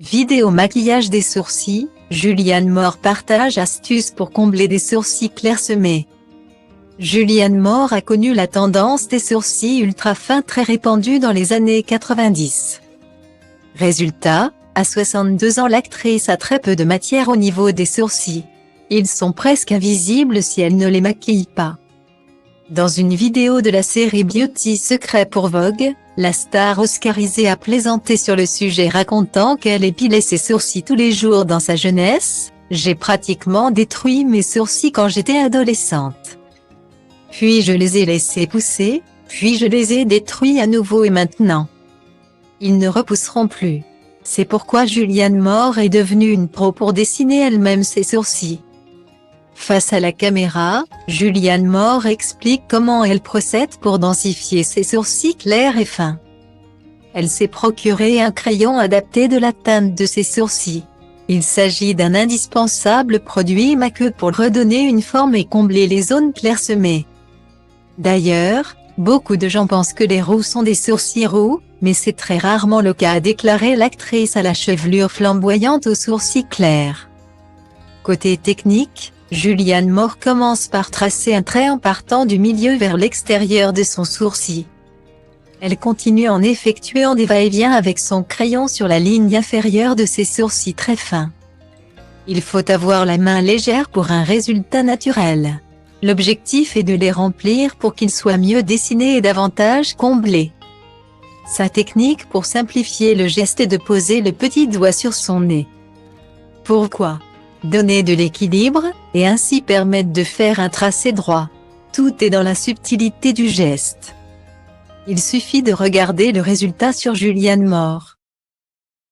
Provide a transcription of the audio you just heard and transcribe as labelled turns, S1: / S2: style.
S1: Vidéo maquillage des sourcils, Julianne Moore partage astuces pour combler des sourcils clairsemés. Julianne Moore a connu la tendance des sourcils ultra fins très répandue dans les années 90. Résultat, à 62 ans l'actrice a très peu de matière au niveau des sourcils. Ils sont presque invisibles si elle ne les maquille pas. Dans une vidéo de la série Beauty Secret pour Vogue, la star oscarisée a plaisanté sur le sujet racontant qu'elle épilait ses sourcils tous les jours dans sa jeunesse. « J'ai pratiquement détruit mes sourcils quand j'étais adolescente. Puis je les ai laissés pousser, puis je les ai détruits à nouveau et maintenant, ils ne repousseront plus. » C'est pourquoi Julianne Moore est devenue une pro pour dessiner elle-même ses sourcils. Face à la caméra, Julianne Moore explique comment elle procède pour densifier ses sourcils clairs et fins. Elle s'est procuré un crayon adapté de la teinte de ses sourcils. Il s'agit d'un indispensable produit maqueux pour redonner une forme et combler les zones clairsemées. D'ailleurs, beaucoup de gens pensent que les roux sont des sourcils roux, mais c'est très rarement le cas, a déclaré l'actrice à la chevelure flamboyante aux sourcils clairs. Côté technique, Julianne Moore commence par tracer un trait en partant du milieu vers l'extérieur de son sourcil. Elle continue en effectuant des va-et-vient avec son crayon sur la ligne inférieure de ses sourcils très fins. Il faut avoir la main légère pour un résultat naturel. L'objectif est de les remplir pour qu'ils soient mieux dessinés et davantage comblés. Sa technique pour simplifier le geste est de poser le petit doigt sur son nez. Pourquoi ? Donner de l'équilibre, et ainsi permettre de faire un tracé droit. Tout est dans la subtilité du geste. Il suffit de regarder le résultat sur Julianne Moore.